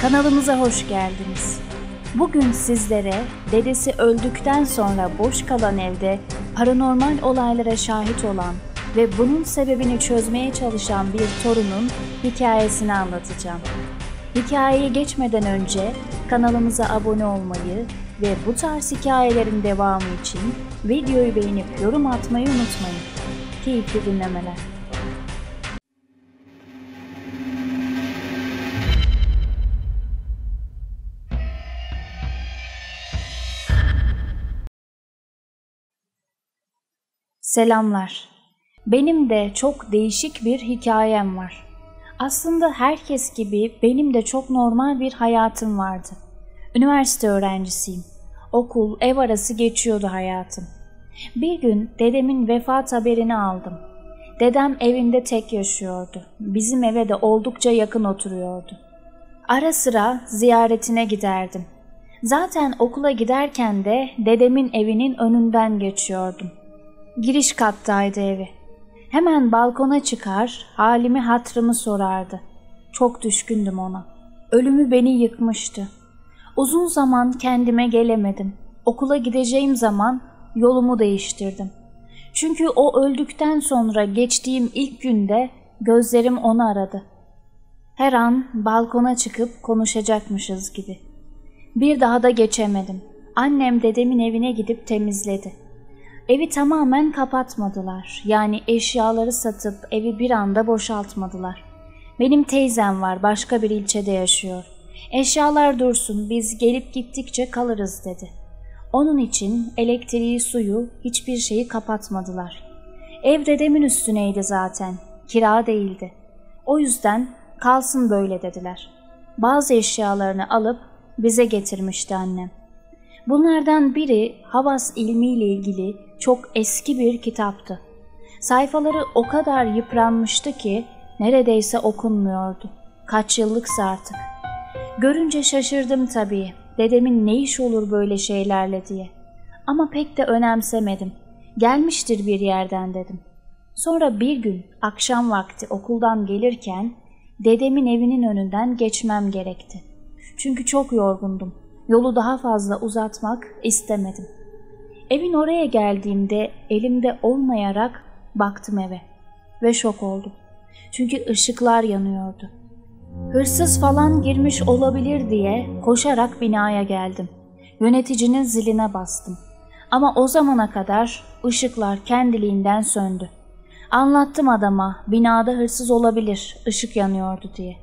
Kanalımıza hoş geldiniz. Bugün sizlere dedesi öldükten sonra boş kalan evde paranormal olaylara şahit olan ve bunun sebebini çözmeye çalışan bir torunun hikayesini anlatacağım. Hikayeye geçmeden önce kanalımıza abone olmayı ve bu tarz hikayelerin devamı için videoyu beğenip yorum atmayı unutmayın. Keyifli dinlemeler. Selamlar. Benim de çok değişik bir hikayem var. Aslında herkes gibi benim de çok normal bir hayatım vardı. Üniversite öğrencisiyim. Okul, ev arası geçiyordu hayatım. Bir gün dedemin vefat haberini aldım. Dedem evinde tek yaşıyordu. Bizim eve de oldukça yakın oturuyordu. Ara sıra ziyaretine giderdim. Zaten okula giderken de dedemin evinin önünden geçiyordum. Giriş kattaydı evi. Hemen balkona çıkar, halimi hatırımı sorardı. Çok düşkündüm ona. Ölümü beni yıkmıştı. Uzun zaman kendime gelemedim. Okula gideceğim zaman yolumu değiştirdim. Çünkü o öldükten sonra geçtiğim ilk günde gözlerim onu aradı. Her an balkona çıkıp konuşacakmışız gibi. Bir daha da geçemedim. Annem dedemin evine gidip temizledi. Evi tamamen kapatmadılar. Yani eşyaları satıp evi bir anda boşaltmadılar. Benim teyzem var, başka bir ilçede yaşıyor. Eşyalar dursun, biz gelip gittikçe kalırız dedi. Onun için elektriği, suyu, hiçbir şeyi kapatmadılar. Ev dedemin üstüneydi zaten, kira değildi. O yüzden kalsın böyle dediler. Bazı eşyalarını alıp bize getirmişti annem. Bunlardan biri Havas ilmiyle ilgili çok eski bir kitaptı. Sayfaları o kadar yıpranmıştı ki neredeyse okunmuyordu. Kaç yıllıksa artık. Görünce şaşırdım tabii. Dedemin ne iş olur böyle şeylerle diye. Ama pek de önemsemedim. Gelmiştir bir yerden dedim. Sonra bir gün akşam vakti okuldan gelirken dedemin evinin önünden geçmem gerekti. Çünkü çok yorgundum. Yolu daha fazla uzatmak istemedim. Evin oraya geldiğimde elimde olmayarak baktım eve ve şok oldum. Çünkü ışıklar yanıyordu. Hırsız falan girmiş olabilir diye koşarak binaya geldim. Yöneticinin ziline bastım. Ama o zamana kadar ışıklar kendiliğinden söndü. Anlattım adama binada hırsız olabilir, ışık yanıyordu diye.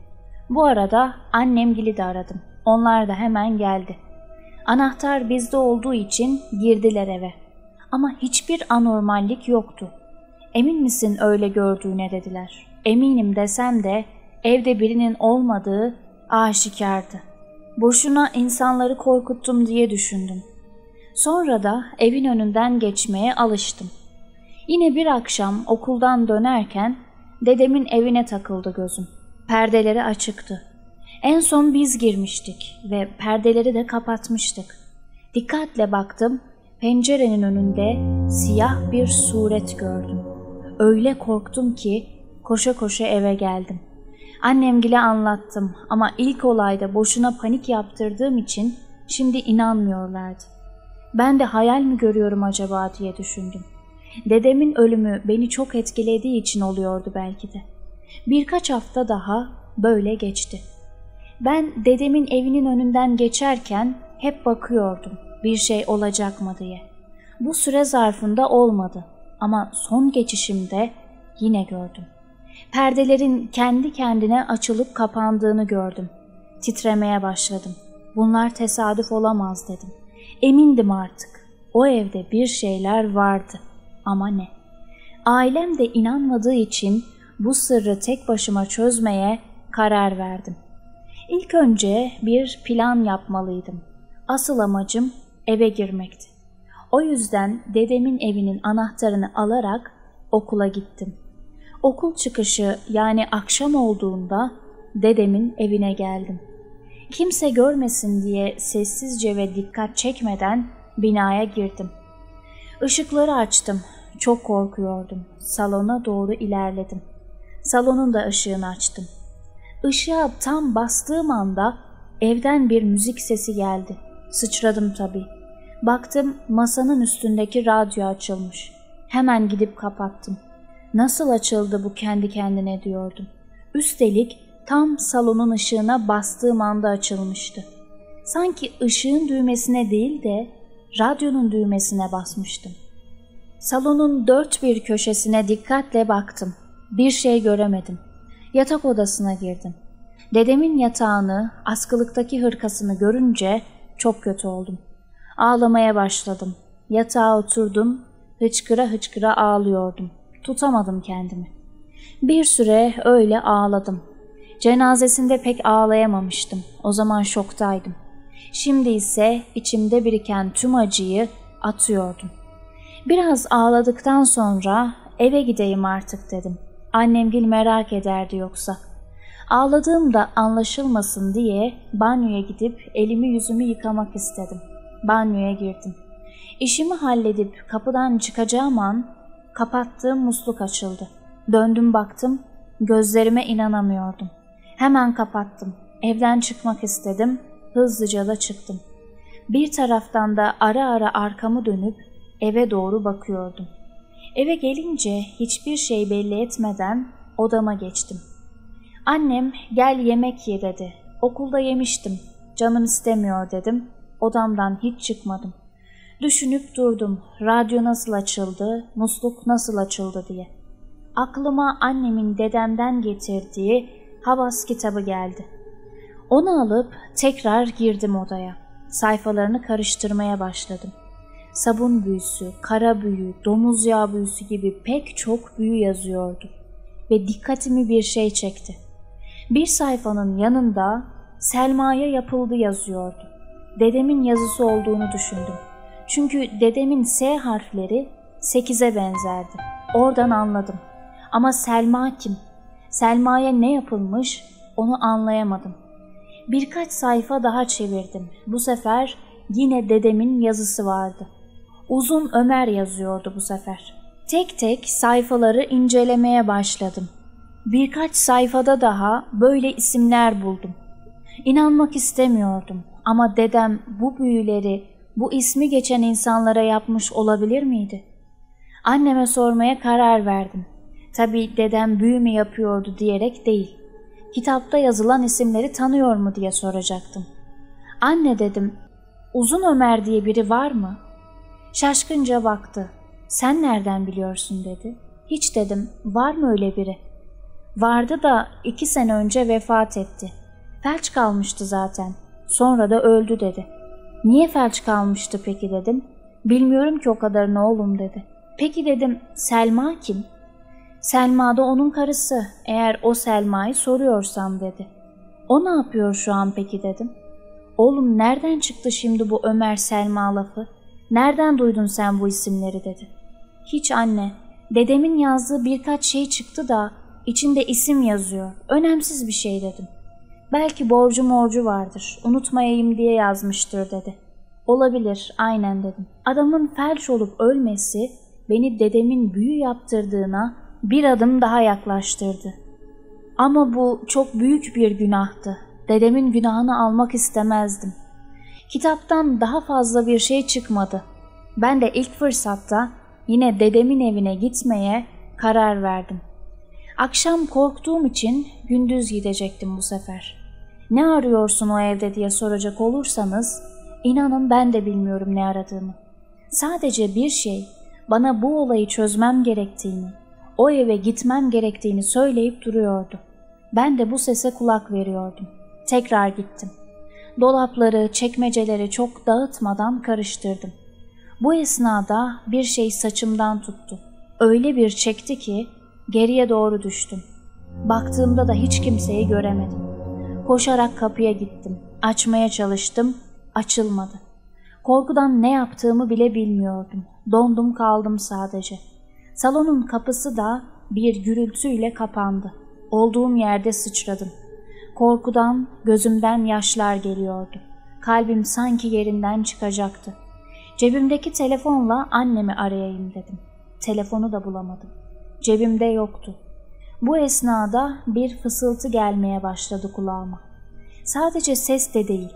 Bu arada annemgili de aradım. Onlar da hemen geldi. Anahtar bizde olduğu için girdiler eve. Ama hiçbir anormallik yoktu. Emin misin öyle gördüğüne dediler. Eminim desem de evde birinin olmadığı aşikardı. Boşuna insanları korkuttum diye düşündüm. Sonra da evin önünden geçmeye alıştım. Yine bir akşam okuldan dönerken dedemin evine takıldı gözüm. Perdeleri açıktı. En son biz girmiştik ve perdeleri de kapatmıştık. Dikkatle baktım, pencerenin önünde siyah bir suret gördüm. Öyle korktum ki koşa koşa eve geldim. Annemgile anlattım ama ilk olayda boşuna panik yaptırdığım için şimdi inanmıyorlardı. Ben de hayal mi görüyorum acaba diye düşündüm. Dedemin ölümü beni çok etkilediği için oluyordu belki de. Birkaç hafta daha böyle geçti. Ben dedemin evinin önünden geçerken hep bakıyordum bir şey olacak mı diye. Bu süre zarfında olmadı ama son geçişimde yine gördüm. Perdelerin kendi kendine açılıp kapandığını gördüm. Titremeye başladım. Bunlar tesadüf olamaz dedim. Emindim artık. O evde bir şeyler vardı ama ne? Ailem de inanmadığı için bu sırrı tek başıma çözmeye karar verdim. İlk önce bir plan yapmalıydım. Asıl amacım eve girmekti. O yüzden dedemin evinin anahtarını alarak okula gittim. Okul çıkışı yani akşam olduğunda dedemin evine geldim. Kimse görmesin diye sessizce ve dikkat çekmeden binaya girdim. Işıkları açtım. Çok korkuyordum. Salona doğru ilerledim. Salonun da ışığını açtım. Işığa tam bastığım anda evden bir müzik sesi geldi. Sıçradım tabii. Baktım masanın üstündeki radyo açılmış. Hemen gidip kapattım. Nasıl açıldı bu kendi kendine diyordum. Üstelik tam salonun ışığına bastığım anda açılmıştı. Sanki ışığın düğmesine değil de radyonun düğmesine basmıştım. Salonun dört bir köşesine dikkatle baktım. Bir şey göremedim. Yatak odasına girdim. Dedemin yatağını, askılıktaki hırkasını görünce çok kötü oldum. Ağlamaya başladım. Yatağa oturdum, hıçkıra hıçkıra ağlıyordum. Tutamadım kendimi. Bir süre öyle ağladım. Cenazesinde pek ağlayamamıştım. O zaman şoktaydım. Şimdi ise içimde biriken tüm acıyı atıyordum. Biraz ağladıktan sonra eve gideyim artık dedim. Annemgil merak ederdi yoksa. Ağladığımda anlaşılmasın diye banyoya gidip elimi yüzümü yıkamak istedim. Banyoya girdim. İşimi halledip kapıdan çıkacağım an kapattığım musluk açıldı. Döndüm baktım, gözlerime inanamıyordum. Hemen kapattım. Evden çıkmak istedim, hızlıca da çıktım. Bir taraftan da ara ara arkamı dönüp eve doğru bakıyordum. Eve gelince hiçbir şey belli etmeden odama geçtim. Annem gel yemek ye dedi. Okulda yemiştim. Canım istemiyor dedim. Odamdan hiç çıkmadım. Düşünüp durdum. Radyo nasıl açıldı, musluk nasıl açıldı diye. Aklıma annemin dedemden getirdiği Havas kitabı geldi. Onu alıp tekrar girdim odaya. Sayfalarını karıştırmaya başladım. Sabun büyüsü, kara büyü, domuz yağı büyüsü gibi pek çok büyü yazıyordu. Ve dikkatimi bir şey çekti. Bir sayfanın yanında Selma'ya yapıldı yazıyordu. Dedemin yazısı olduğunu düşündüm. Çünkü dedemin S harfleri 8'e benzerdi. Oradan anladım. Ama Selma kim? Selma'ya ne yapılmış onu anlayamadım. Birkaç sayfa daha çevirdim. Bu sefer yine dedemin yazısı vardı. Uzun Ömer yazıyordu bu sefer. Tek tek sayfaları incelemeye başladım. Birkaç sayfada daha böyle isimler buldum. İnanmak istemiyordum ama dedem bu büyüleri, bu ismi geçen insanlara yapmış olabilir miydi? Anneme sormaya karar verdim. Tabii dedem büyü mü yapıyordu diyerek değil. Kitapta yazılan isimleri tanıyor mu diye soracaktım. Anne dedim, Uzun Ömer diye biri var mı? Şaşkınca baktı. Sen nereden biliyorsun dedi. Hiç dedim, var mı öyle biri? Vardı da 2 sene önce vefat etti. Felç kalmıştı zaten. Sonra da öldü dedi. Niye felç kalmıştı peki dedim. Bilmiyorum ki o kadarını oğlum dedi. Peki dedim, Selma kim? Selma da onun karısı. Eğer o Selma'yı soruyorsam dedi. O ne yapıyor şu an peki dedim. Oğlum nereden çıktı şimdi bu Ömer Selma lafı? Nereden duydun sen bu isimleri dedi. Hiç anne. Dedemin yazdığı birkaç şey çıktı da içinde isim yazıyor. Önemsiz bir şey dedim. Belki borcu vardır. Unutmayayım diye yazmıştır dedi. Olabilir, aynen dedim. Adamın felç olup ölmesi beni dedemin büyü yaptırdığına bir adım daha yaklaştırdı. Ama bu çok büyük bir günahtı. Dedemin günahını almak istemezdim. Kitaptan daha fazla bir şey çıkmadı. Ben de ilk fırsatta yine dedemin evine gitmeye karar verdim. Akşam korktuğum için gündüz gidecektim bu sefer. Ne arıyorsun o evde diye soracak olursanız, inanın ben de bilmiyorum ne aradığımı. Sadece bir şey, bana bu olayı çözmem gerektiğini, o eve gitmem gerektiğini söyleyip duruyordu. Ben de bu sese kulak veriyordum. Tekrar gittim. Dolapları, çekmeceleri çok dağıtmadan karıştırdım. Bu esnada bir şey saçımdan tuttu. Öyle bir çekti ki geriye doğru düştüm. Baktığımda da hiç kimseyi göremedim. Koşarak kapıya gittim. Açmaya çalıştım. Açılmadı. Korkudan ne yaptığımı bile bilmiyordum. Dondum kaldım sadece. Salonun kapısı da bir gürültüyle kapandı. Olduğum yerde sıçradım. Korkudan gözümden yaşlar geliyordu. Kalbim sanki yerinden çıkacaktı. Cebimdeki telefonla annemi arayayım dedim. Telefonu da bulamadım. Cebimde yoktu. Bu esnada bir fısıltı gelmeye başladı kulağıma. Sadece ses de değil,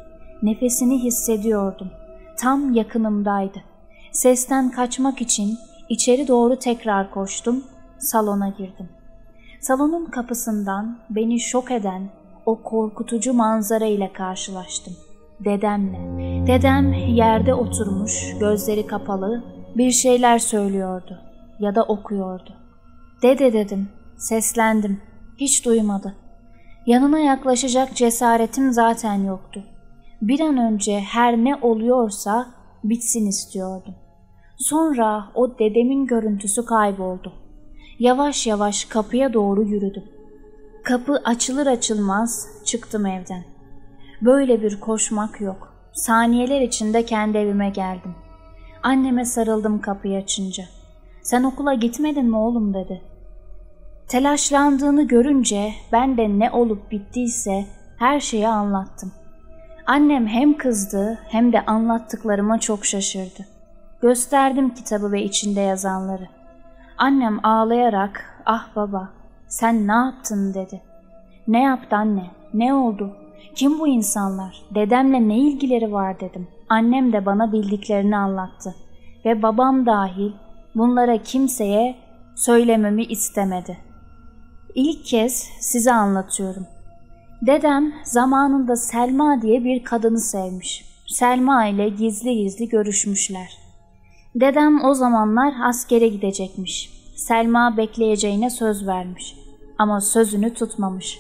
nefesini hissediyordum. Tam yakınımdaydı. Sesten kaçmak için içeri doğru tekrar koştum, salona girdim. Salonun kapısından beni şok eden o korkutucu manzara ile karşılaştım. Dedemle. Dedem yerde oturmuş, gözleri kapalı, bir şeyler söylüyordu ya da okuyordu. Dede dedim, seslendim, hiç duymadı. Yanına yaklaşacak cesaretim zaten yoktu. Bir an önce her ne oluyorsa bitsin istiyordum. Sonra o dedemin görüntüsü kayboldu. Yavaş yavaş kapıya doğru yürüdüm. Kapı açılır açılmaz çıktım evden. Böyle bir koşmak yok. Saniyeler içinde kendi evime geldim. Anneme sarıldım kapıyı açınca. "Sen okula gitmedin mi oğlum?" dedi. Telaşlandığını görünce ben de ne olup bittiyse her şeyi anlattım. Annem hem kızdı hem de anlattıklarıma çok şaşırdı. Gösterdim kitabı ve içinde yazanları. Annem ağlayarak "Ah baba, sen ne yaptın?" dedi. "Ne yaptı anne? Ne oldu? Kim bu insanlar? Dedemle ne ilgileri var?" dedim. Annem de bana bildiklerini anlattı ve babam dahil bunlara kimseye söylememi istemedi. İlk kez size anlatıyorum. Dedem zamanında Selma diye bir kadını sevmiş. Selma ile gizli gizli görüşmüşler. Dedem o zamanlar askere gidecekmiş. Selma bekleyeceğine söz vermiş ama sözünü tutmamış.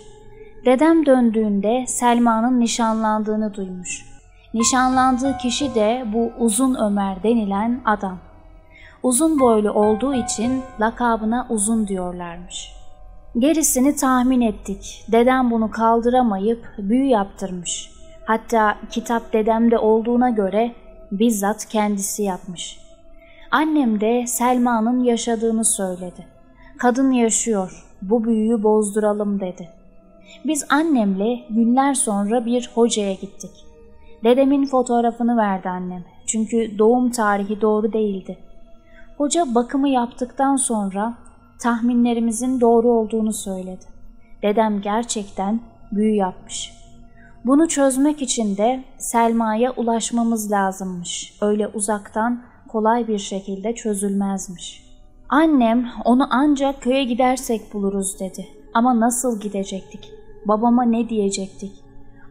Dedem döndüğünde Selma'nın nişanlandığını duymuş. Nişanlandığı kişi de bu Uzun Ömer denilen adam. Uzun boylu olduğu için lakabına Uzun diyorlarmış. Gerisini tahmin ettik. Dedem bunu kaldıramayıp büyü yaptırmış. Hatta kitap dedemde olduğuna göre bizzat kendisi yapmış. Annem de Selma'nın yaşadığını söyledi. "Kadın yaşıyor, bu büyüyü bozduralım." dedi. Biz annemle günler sonra bir hocaya gittik. Dedemin fotoğrafını verdi annem. Çünkü doğum tarihi doğru değildi. Hoca bakımı yaptıktan sonra tahminlerimizin doğru olduğunu söyledi. Dedem gerçekten büyü yapmış. Bunu çözmek için de Selma'ya ulaşmamız lazımmış. Öyle uzaktan kolay bir şekilde çözülmezmiş. Annem onu ancak köye gidersek buluruz dedi. Ama nasıl gidecektik? Babama ne diyecektik?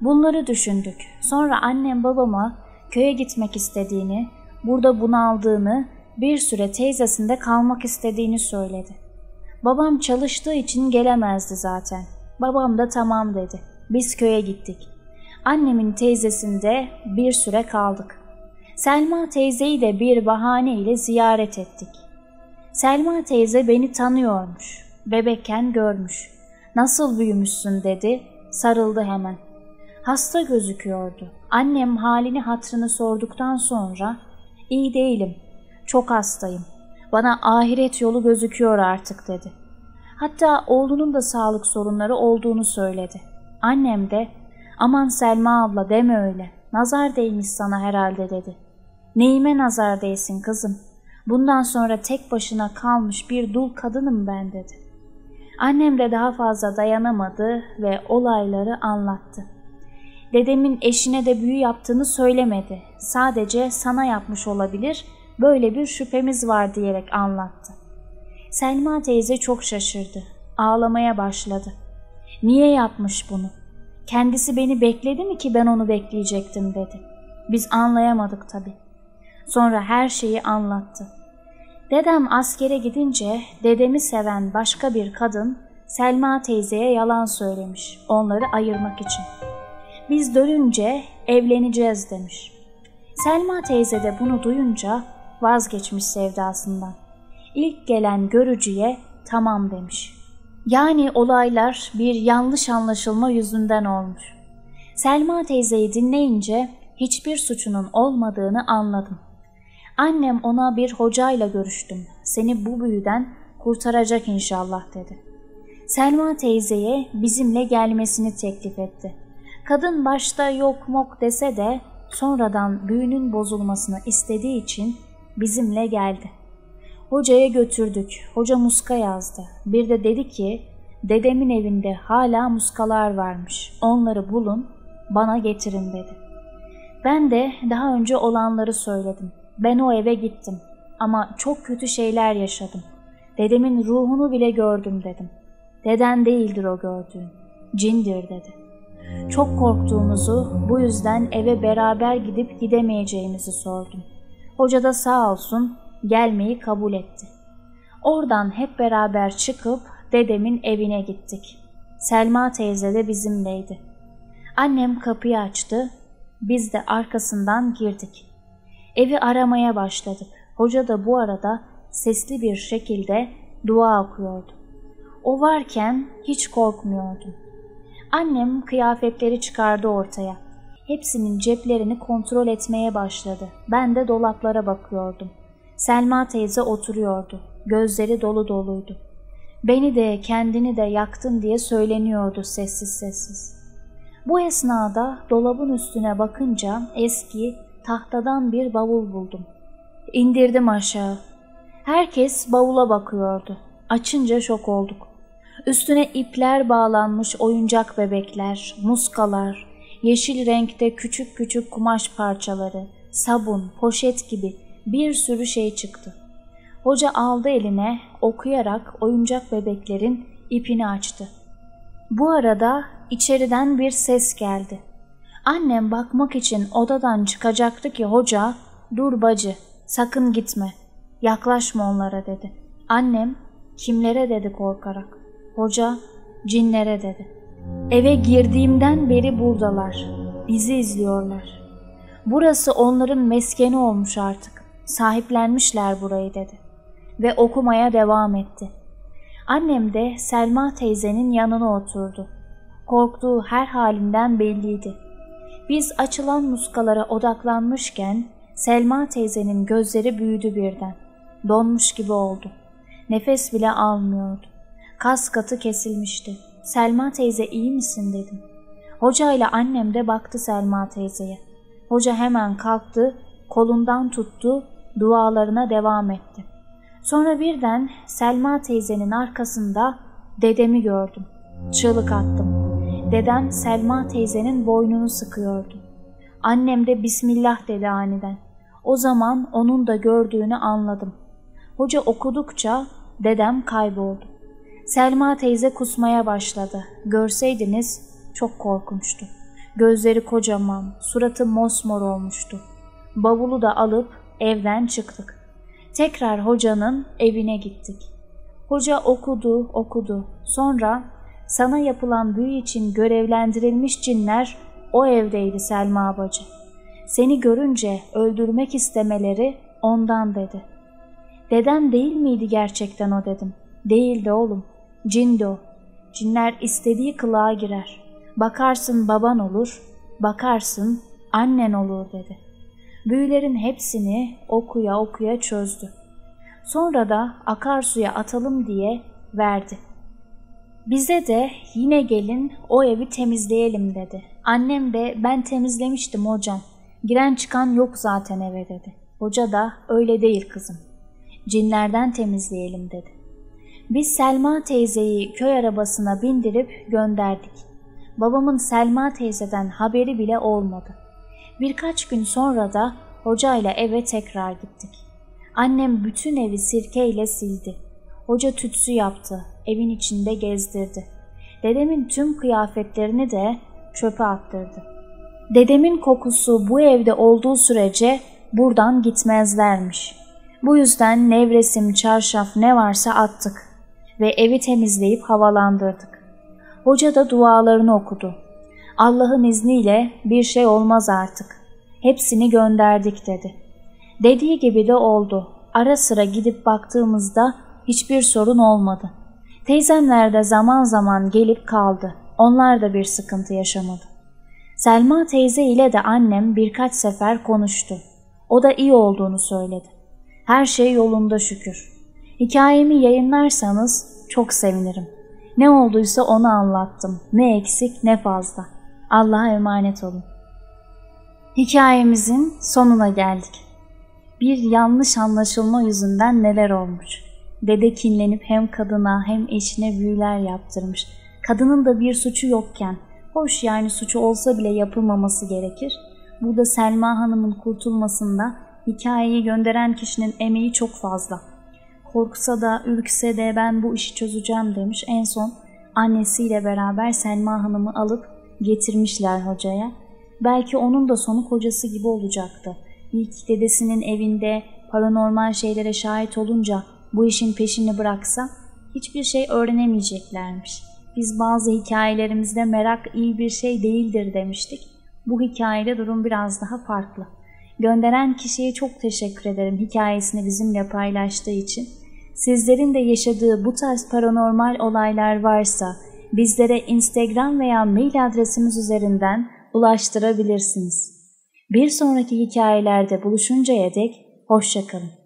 Bunları düşündük. Sonra annem babama köye gitmek istediğini, burada bunaldığını, bir süre teyzesinde kalmak istediğini söyledi. Babam çalıştığı için gelemezdi zaten. Babam da tamam dedi. Biz köye gittik. Annemin teyzesinde bir süre kaldık. Selma teyzeyi de bir bahane ile ziyaret ettik. Selma teyze beni tanıyormuş. Bebekken görmüş. "Nasıl büyümüşsün?" dedi. Sarıldı hemen. Hasta gözüküyordu. Annem halini hatrını sorduktan sonra "İyi değilim, çok hastayım. Bana ahiret yolu gözüküyor artık." dedi. Hatta oğlunun da sağlık sorunları olduğunu söyledi. Annem de "Aman Selma abla deme öyle. Nazar değmiş sana herhalde." dedi. "Neyime nazar değsin kızım? Bundan sonra tek başına kalmış bir dul kadınım ben." dedi. Annem de daha fazla dayanamadı ve olayları anlattı. Dedemin eşine de büyü yaptığını söylemedi. Sadece sana yapmış olabilir, böyle bir şüphemiz var diyerek anlattı. Selma teyze çok şaşırdı. Ağlamaya başladı. "Niye yapmış bunu? Kendisi beni bekledi mi ki ben onu bekleyecektim?" dedi. Biz anlayamadık tabii. Sonra her şeyi anlattı. Dedem askere gidince dedemi seven başka bir kadın Selma teyzeye yalan söylemiş onları ayırmak için. Biz dönünce evleneceğiz demiş. Selma teyze de bunu duyunca vazgeçmiş sevdasından. İlk gelen görücüye tamam demiş. Yani olaylar bir yanlış anlaşılma yüzünden olmuş. Selma teyzeyi dinleyince hiçbir suçunun olmadığını anladım. Annem ona bir hocayla görüştüm. Seni bu büyüden kurtaracak inşallah dedi. Selma teyzeye bizimle gelmesini teklif etti. Kadın başta yok mok dese de sonradan büyünün bozulmasını istediği için bizimle geldi. Hocaya götürdük. Hoca muska yazdı. Bir de dedi ki dedemin evinde hala muskalar varmış. Onları bulun, Bana getirin dedi. Ben de daha önce olanları söyledim. Ben o eve gittim ama çok kötü şeyler yaşadım. Dedemin ruhunu bile gördüm dedim. Deden değildir o gördüğün, cindir dedi. Çok korktuğumuzu, bu yüzden eve beraber gidip gidemeyeceğimizi sordum. Hoca da sağ olsun gelmeyi kabul etti. Oradan hep beraber çıkıp dedemin evine gittik. Selma teyze de bizimleydi. Annem kapıyı açtı, biz de arkasından girdik. Evi aramaya başladık. Hoca da bu arada sesli bir şekilde dua okuyordu. O varken hiç korkmuyordum. Annem kıyafetleri çıkardı ortaya. Hepsinin ceplerini kontrol etmeye başladı. Ben de dolaplara bakıyordum. Selma teyze oturuyordu. Gözleri dolu doluydu. Beni de kendini de yaktın diye söyleniyordu sessiz sessiz. Bu esnada dolabın üstüne bakınca eski tahtadan bir bavul buldum. İndirdim aşağı. Herkes bavula bakıyordu. Açınca şok olduk. Üstüne ipler bağlanmış oyuncak bebekler, muskalar, yeşil renkte küçük küçük kumaş parçaları, sabun, poşet gibi bir sürü şey çıktı. Hoca aldı eline, okuyarak oyuncak bebeklerin ipini açtı. Bu arada içeriden bir ses geldi. Annem bakmak için odadan çıkacaktı ki hoca, "Dur bacı, sakın gitme, yaklaşma onlara" dedi. Annem, "Kimlere?" dedi korkarak. Hoca, "Cinlere" dedi. "Eve girdiğimden beri buradalar, bizi izliyorlar. Burası onların meskeni olmuş artık, sahiplenmişler burayı" dedi. Ve okumaya devam etti. Annem de Selma teyzenin yanına oturdu. Korktuğu her halinden belliydi. Biz açılan muskalara odaklanmışken Selma teyzenin gözleri büyüdü birden. Donmuş gibi oldu. Nefes bile almıyordu. Kas katı kesilmişti. "Selma teyze iyi misin?" dedim. Hoca ile annem de baktı Selma teyzeye. Hoca hemen kalktı, kolundan tuttu, dualarına devam etti. Sonra birden Selma teyzenin arkasında dedemi gördüm. Çığlık attım. Dedem Selma teyzenin boynunu sıkıyordu. Annem de "Bismillah" dedi aniden. O zaman onun da gördüğünü anladım. Hoca okudukça dedem kayboldu. Selma teyze kusmaya başladı. Görseydiniz çok korkunçtu. Gözleri kocaman, suratı mosmor olmuştu. Bavulu da alıp evden çıktık. Tekrar hocanın evine gittik. Hoca okudu. Sonra "Sana yapılan büyü için görevlendirilmiş cinler o evdeydi Selma bacı. Seni görünce öldürmek istemeleri ondan" dedi. "Dedem değil miydi gerçekten o?" dedim. "Değildi oğlum. Cindi o. Cinler istediği kılığa girer. Bakarsın baban olur, bakarsın annen olur" dedi. Büyülerin hepsini okuya okuya çözdü. Sonra da akarsuya atalım diye verdi. Bize de "Yine gelin o evi temizleyelim" dedi. Annem de "Ben temizlemiştim hocam. Giren çıkan yok zaten eve" dedi. Hoca da "Öyle değil kızım. Cinlerden temizleyelim" dedi. Biz Selma teyzeyi köy arabasına bindirip gönderdik. Babamın Selma teyzeden haberi bile olmadı. Birkaç gün sonra da hocayla eve tekrar gittik. Annem bütün evi sirkeyle sildi. Hoca tütsü yaptı, evin içinde gezdirdi. Dedemin tüm kıyafetlerini de çöpe attırdı. Dedemin kokusu bu evde olduğu sürece buradan gitmezlermiş. Bu yüzden nevresim, çarşaf ne varsa attık ve evi temizleyip havalandırdık. Hoca da dualarını okudu. "Allah'ın izniyle bir şey olmaz artık. Hepsini gönderdik" dedi. Dediği gibi de oldu. Ara sıra gidip baktığımızda hiçbir sorun olmadı. Teyzemler de zaman zaman gelip kaldı. Onlar da bir sıkıntı yaşamadı. Selma teyze ile de annem birkaç sefer konuştu. O da iyi olduğunu söyledi. Her şey yolunda şükür. Hikayemi yayınlarsanız çok sevinirim. Ne olduysa onu anlattım. Ne eksik ne fazla. Allah'a emanet olun. Hikayemizin sonuna geldik. Bir yanlış anlaşılma yüzünden neler olmuş. Dede kinlenip hem kadına hem eşine büyüler yaptırmış. Kadının da bir suçu yokken Hoş, yani suçu olsa bile yapılmaması gerekir. Burada Selma Hanım'ın kurtulmasında hikayeyi gönderen kişinin emeği çok fazla. Korksa da ürkse de ben bu işi çözeceğim demiş. En son annesiyle beraber Selma Hanım'ı alıp getirmişler hocaya. Belki onun da sonu kocası gibi olacaktı. İlk dedesinin evinde paranormal şeylere şahit olunca bu işin peşini bıraksa hiçbir şey öğrenemeyeceklermiş. Biz bazı hikayelerimizde merak iyi bir şey değildir demiştik. Bu hikayede durum biraz daha farklı. Gönderen kişiye çok teşekkür ederim hikayesini bizimle paylaştığı için. Sizlerin de yaşadığı bu tarz paranormal olaylar varsa bizlere Instagram veya mail adresimiz üzerinden ulaştırabilirsiniz. Bir sonraki hikayelerde buluşuncaya dek hoşça kalın.